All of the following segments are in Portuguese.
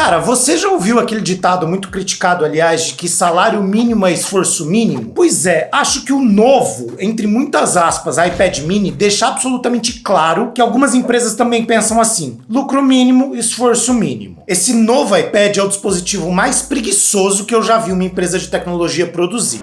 Cara, você já ouviu aquele ditado muito criticado, aliás, de que salário mínimo é esforço mínimo? Pois é, acho que o novo, entre muitas aspas, iPad mini deixa absolutamente claro que algumas empresas também pensam assim: lucro mínimo, esforço mínimo. Esse novo iPad é o dispositivo mais preguiçoso que eu já vi uma empresa de tecnologia produzir.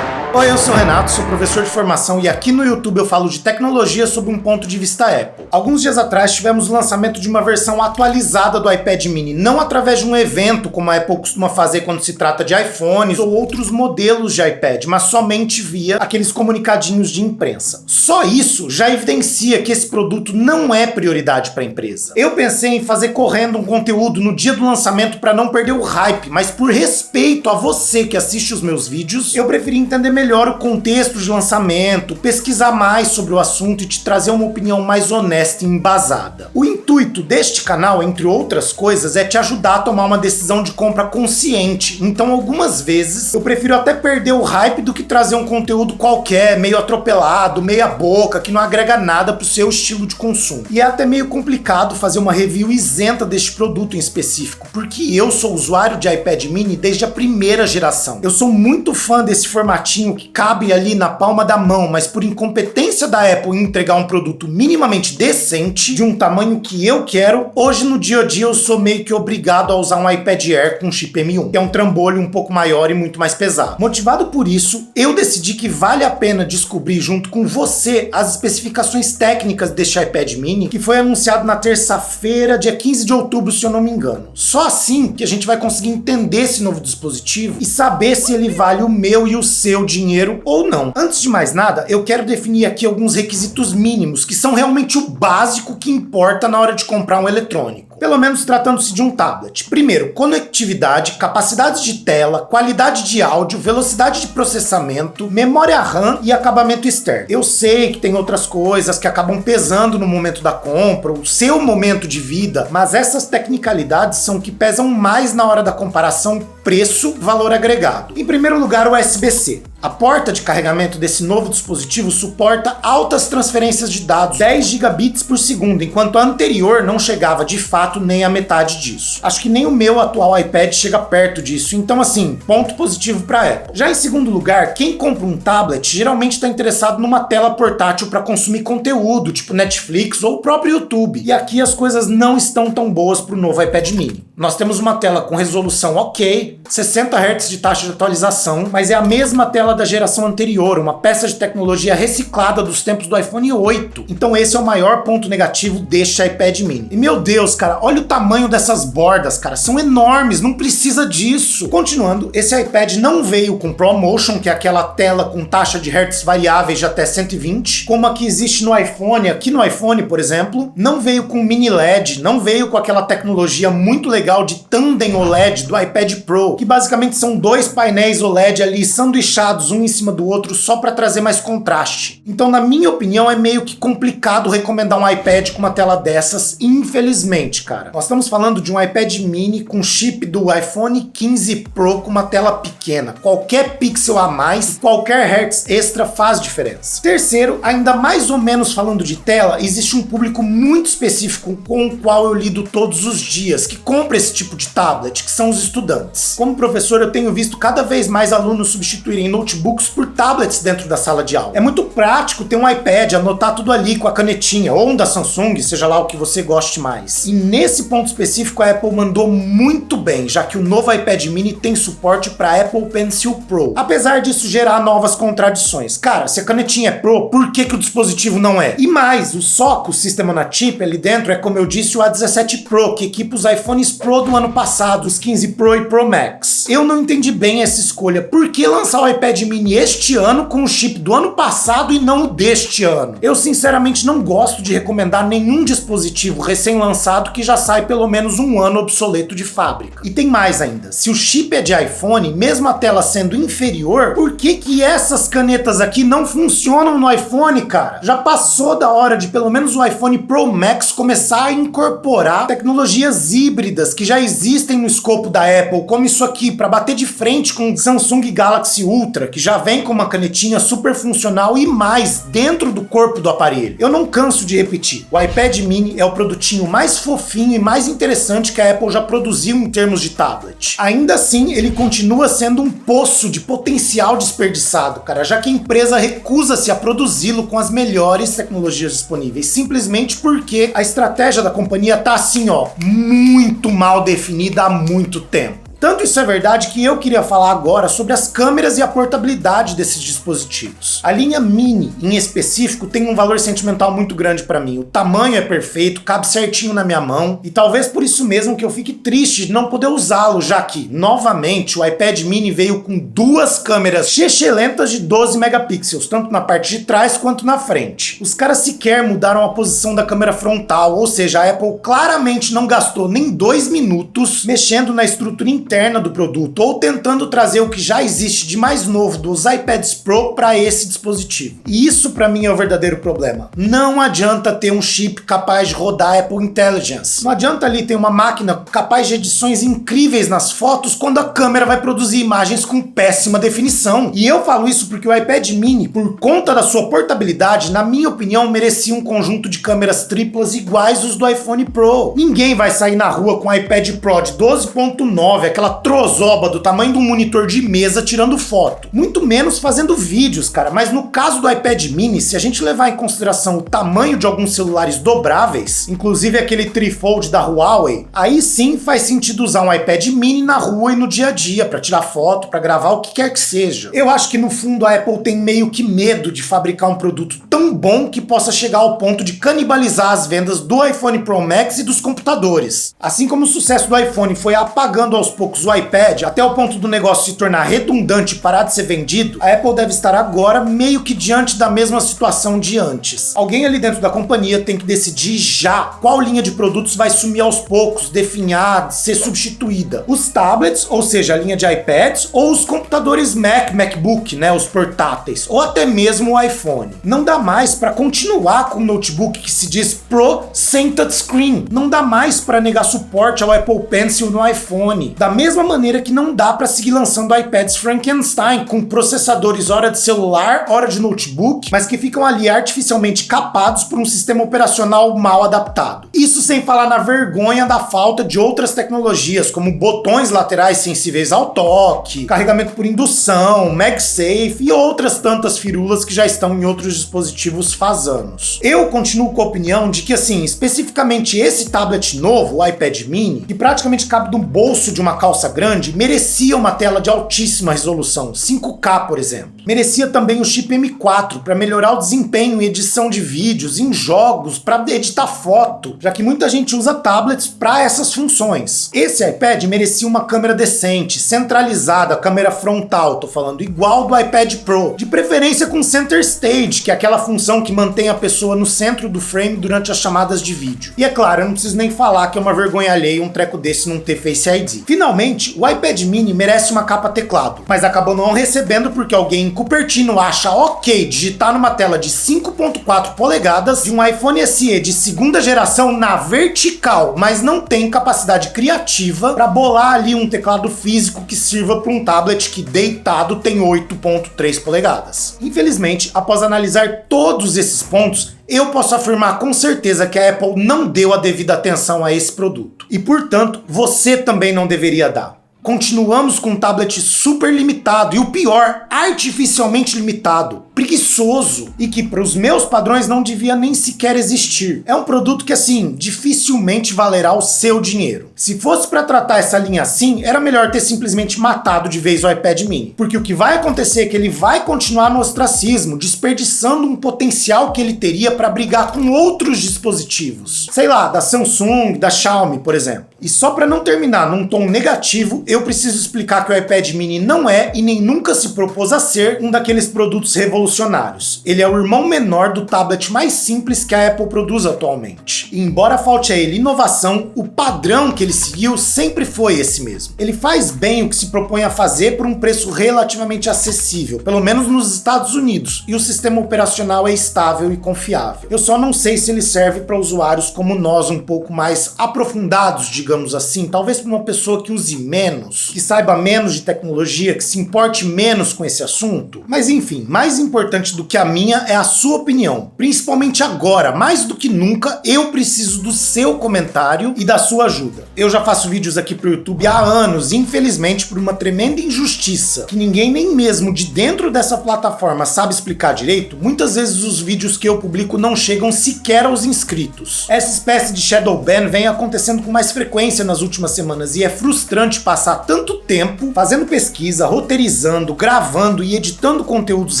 Oi, eu sou o Renato, sou professor de formação e aqui no YouTube eu falo de tecnologia sob um ponto de vista Apple. Alguns dias atrás tivemos o lançamento de uma versão atualizada do iPad mini, não através de um evento como a Apple costuma fazer quando se trata de iPhones ou outros modelos de iPad, mas somente via aqueles comunicadinhos de imprensa. Só isso já evidencia que esse produto não é prioridade para a empresa. Eu pensei em fazer correndo um conteúdo no dia do lançamento para não perder o hype, mas por respeito a você que assiste os meus vídeos, eu preferi entender melhor o contexto de lançamento, pesquisar mais sobre o assunto e te trazer uma opinião mais honesta e embasada. O intuito deste canal, entre outras coisas, é te ajudar a tomar uma decisão de compra consciente. Então, algumas vezes, eu prefiro até perder o hype do que trazer um conteúdo qualquer, meio atropelado, meia boca, que não agrega nada pro seu estilo de consumo. E é até meio complicado fazer uma review isenta deste produto em específico, porque eu sou usuário de iPad mini desde a primeira geração. Eu sou muito fã desse formatinho que cabe ali na palma da mão, mas por incompetência da Apple em entregar um produto minimamente decente, de um tamanho que eu quero, hoje no dia a dia eu sou meio que obrigado a usar um iPad Air com chip M1, que é um trambolho um pouco maior e muito mais pesado. Motivado por isso, eu decidi que vale a pena descobrir junto com você as especificações técnicas deste iPad mini, que foi anunciado na terça-feira, dia 15 de outubro, se eu não me engano. Só assim que a gente vai conseguir entender esse novo dispositivo e saber se ele vale o meu e o seu dinheiro ou não. Antes de mais nada, eu quero definir aqui alguns requisitos mínimos, que são realmente o básico que importa na hora de comprar um eletrônico. Pelo menos tratando-se de um tablet. Primeiro, conectividade, capacidade de tela, qualidade de áudio, velocidade de processamento, memória RAM e acabamento externo. Eu sei que tem outras coisas que acabam pesando no momento da compra, o seu momento de vida, mas essas tecnicalidades são que pesam mais na hora da comparação preço-valor agregado. Em primeiro lugar, o USB-C. A porta de carregamento desse novo dispositivo suporta altas transferências de dados, 10 gigabits por segundo, enquanto a anterior não chegava de fato nem a metade disso. Acho que nem o meu atual iPad chega perto disso, então assim, ponto positivo para a Apple. Já em segundo lugar, quem compra um tablet geralmente está interessado numa tela portátil para consumir conteúdo, tipo Netflix ou o próprio YouTube. E aqui as coisas não estão tão boas para o novo iPad mini. Nós temos uma tela com resolução ok, 60 Hz de taxa de atualização, mas é a mesma tela da geração anterior, uma peça de tecnologia reciclada dos tempos do iPhone 8. Então esse é o maior ponto negativo deste iPad mini. E meu Deus, cara, olha o tamanho dessas bordas, cara, são enormes, não precisa disso. Continuando, esse iPad não veio com ProMotion, que é aquela tela com taxa de hertz variáveis de até 120, como a que existe no iPhone. Aqui no iPhone, por exemplo, não veio com mini LED, não veio com aquela tecnologia muito legal de tandem OLED do iPad Pro, que basicamente são dois painéis OLED ali sanduichados um em cima do outro só para trazer mais contraste. Então, na minha opinião, é meio que complicado recomendar um iPad com uma tela dessas, infelizmente, cara. Nós estamos falando de um iPad mini com chip do iPhone 15 Pro com uma tela pequena. Qualquer pixel a mais, qualquer hertz extra faz diferença. Terceiro, ainda mais ou menos falando de tela, existe um público muito específico com o qual eu lido todos os dias, que compra esse tipo de tablet, que são os estudantes. Como professor, eu tenho visto cada vez mais alunos substituírem notebooks por tablets dentro da sala de aula. É muito prático ter um iPad, anotar tudo ali com a canetinha, ou um da Samsung, seja lá o que você goste mais. E nesse ponto específico a Apple mandou muito bem, já que o novo iPad mini tem suporte para Apple Pencil Pro. Apesar disso gerar novas contradições. Cara, se a canetinha é Pro, por que o dispositivo não é? E mais, o SoC, o System on a Chip, ali dentro é, como eu disse, o A17 Pro, que equipa os iPhones Pro do ano passado, os 15 Pro e Pro Max. Eu não entendi bem essa escolha. Por que lançar o iPad mini este ano com o chip do ano passado e não o deste ano? Eu sinceramente não gosto de recomendar nenhum dispositivo recém-lançado que já sai pelo menos um ano obsoleto de fábrica. E tem mais ainda, se o chip é de iPhone, mesmo a tela sendo inferior, por que essas canetas aqui não funcionam no iPhone, cara? Já passou da hora de pelo menos o iPhone Pro Max começar a incorporar tecnologias híbridas que já existem no escopo da Apple, como isso aqui para bater de frente com o Samsung Galaxy Ultra, que já vem com uma canetinha super funcional e mais dentro do corpo do aparelho. Eu não canso de repetir, o iPad mini é o produtinho mais fofinho e mais interessante que a Apple já produziu em termos de tablet. Ainda assim, ele continua sendo um poço de potencial desperdiçado, cara, já que a empresa recusa-se a produzi-lo com as melhores tecnologias disponíveis, simplesmente porque a estratégia da companhia tá assim, ó, muito mal definida há muito tempo. Tanto isso é verdade que eu queria falar agora sobre as câmeras e a portabilidade desses dispositivos. A linha Mini, em específico, tem um valor sentimental muito grande para mim. O tamanho é perfeito, cabe certinho na minha mão, e talvez por isso mesmo que eu fique triste de não poder usá-lo, já que, novamente, o iPad Mini veio com duas câmeras excelentes de 12 megapixels, tanto na parte de trás quanto na frente. Os caras sequer mudaram a posição da câmera frontal, ou seja, a Apple claramente não gastou nem 2 minutos mexendo na estrutura interna do produto ou tentando trazer o que já existe de mais novo dos iPads Pro para esse dispositivo. E isso para mim é o verdadeiro problema. Não adianta ter um chip capaz de rodar Apple Intelligence. Não adianta ali ter uma máquina capaz de edições incríveis nas fotos quando a câmera vai produzir imagens com péssima definição. E eu falo isso porque o iPad Mini, por conta da sua portabilidade, na minha opinião, merecia um conjunto de câmeras triplas iguais aos do iPhone Pro. Ninguém vai sair na rua com o iPad Pro de 12.9, aquela trozoba do tamanho de um monitor de mesa tirando foto. Muito menos fazendo vídeos, cara. Mas no caso do iPad Mini, se a gente levar em consideração o tamanho de alguns celulares dobráveis, inclusive aquele Trifold da Huawei, aí sim faz sentido usar um iPad Mini na rua e no dia a dia, para tirar foto, para gravar o que quer que seja. Eu acho que no fundo a Apple tem meio que medo de fabricar um produto tão bom que possa chegar ao ponto de canibalizar as vendas do iPhone Pro Max e dos computadores. Assim como o sucesso do iPhone foi apagando aos poucos o iPad, até o ponto do negócio se tornar redundante e parar de ser vendido, a Apple deve estar agora meio que diante da mesma situação de antes. Alguém ali dentro da companhia tem que decidir já qual linha de produtos vai sumir aos poucos, definhar, ser substituída. Os tablets, ou seja, a linha de iPads, ou os computadores MacBook, né, os portáteis, ou até mesmo o iPhone. Não dá mais para continuar com um notebook que se diz Pro sem touchscreen. Não dá mais para negar suporte ao Apple Pencil no iPhone. Da mesma maneira que não dá para seguir lançando iPads Frankenstein com processadores ora de celular, ora de notebook, mas que ficam ali artificialmente capados por um sistema operacional mal adaptado. Isso sem falar na vergonha da falta de outras tecnologias, como botões laterais sensíveis ao toque, carregamento por indução, MagSafe e outras tantas firulas que já estão em outros dispositivos faz anos. Eu continuo com a opinião de que, assim, especificamente esse tablet novo, o iPad Mini, que praticamente cabe no bolso de uma calça grande, merecia uma tela de altíssima resolução, 5K, por exemplo. Merecia também o chip M4 para melhorar o desempenho em edição de vídeos, em jogos, para editar foto, já que muita gente usa tablets para essas funções. Esse iPad merecia uma câmera decente, centralizada, câmera frontal, tô falando, igual do iPad Pro, de preferência com Center Stage, que é aquela função que mantém a pessoa no centro do frame durante as chamadas de vídeo. E é claro, eu não preciso nem falar que é uma vergonha alheia um treco desse não ter Face ID. Finalmente, o iPad Mini merece uma capa teclado, mas acabou não recebendo porque alguém em Cupertino acha ok digitar numa tela de 5.4 polegadas de um iPhone SE de segunda geração na vertical, mas não tem capacidade criativa para bolar ali um teclado físico que sirva para um tablet que deitado tem 8.3 polegadas. Infelizmente, após analisar todos esses pontos, eu posso afirmar com certeza que a Apple não deu a devida atenção a esse produto. E, portanto, você também não deveria dar. Continuamos com um tablet super limitado e o pior, artificialmente limitado, preguiçoso e que para os meus padrões não devia nem sequer existir. É um produto que, assim, dificilmente valerá o seu dinheiro. Se fosse para tratar essa linha assim, era melhor ter simplesmente matado de vez o iPad Mini, porque o que vai acontecer é que ele vai continuar no ostracismo, desperdiçando um potencial que ele teria para brigar com outros dispositivos. Sei lá, da Samsung, da Xiaomi, por exemplo. E só para não terminar num tom negativo, eu preciso explicar que o iPad Mini não é e nem nunca se propôs a ser um daqueles produtos revolucionários revolucionários. Ele é o irmão menor do tablet mais simples que a Apple produz atualmente. E embora falte a ele inovação, o padrão que ele seguiu sempre foi esse mesmo. Ele faz bem o que se propõe a fazer por um preço relativamente acessível, pelo menos nos Estados Unidos, e o sistema operacional é estável e confiável. Eu só não sei se ele serve para usuários como nós, um pouco mais aprofundados, digamos assim, talvez para uma pessoa que use menos, que saiba menos de tecnologia, que se importe menos com esse assunto. Mas enfim, mais importante do que a minha é a sua opinião. Principalmente agora, mais do que nunca, eu preciso do seu comentário e da sua ajuda. Eu já faço vídeos aqui pro YouTube há anos, e infelizmente por uma tremenda injustiça, que ninguém nem mesmo de dentro dessa plataforma sabe explicar direito, muitas vezes os vídeos que eu publico não chegam sequer aos inscritos. Essa espécie de shadow ban vem acontecendo com mais frequência nas últimas semanas e é frustrante passar tanto tempo fazendo pesquisa, roteirizando, gravando e editando conteúdos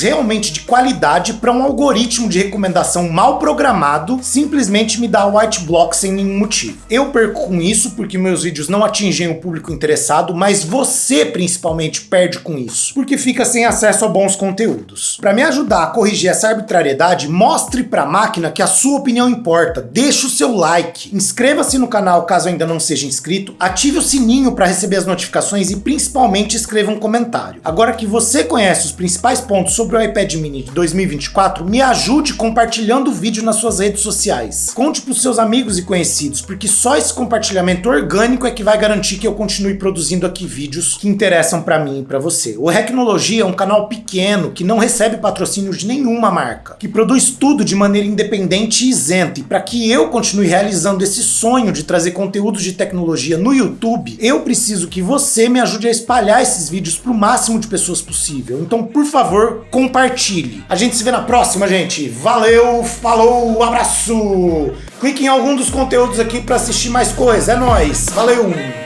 realmente de qualidade para um algoritmo de recomendação mal programado simplesmente me dar white block sem nenhum motivo. Eu perco com isso porque meus vídeos não atingem o público interessado, mas você principalmente perde com isso, porque fica sem acesso a bons conteúdos. Para me ajudar a corrigir essa arbitrariedade, mostre para a máquina que a sua opinião importa, deixe o seu like, inscreva-se no canal caso ainda não seja inscrito, ative o sininho para receber as notificações e principalmente escreva um comentário. Agora que você conhece os principais pontos sobre o iPad mini de 2024, me ajude compartilhando o vídeo nas suas redes sociais. Conte para os seus amigos e conhecidos, porque só esse compartilhamento orgânico é que vai garantir que eu continue produzindo aqui vídeos que interessam para mim e para você. O Recnologia é um canal pequeno que não recebe patrocínio de nenhuma marca, que produz tudo de maneira independente e isenta, e para que eu continue realizando esse sonho de trazer conteúdos de tecnologia no YouTube, eu preciso que você me ajude a espalhar esses vídeos para o máximo de pessoas possível. Então, por favor, compartilhe. A gente se vê na próxima, gente. Valeu, falou, abraço! Clique em algum dos conteúdos aqui para assistir mais coisa. É nóis. Valeu!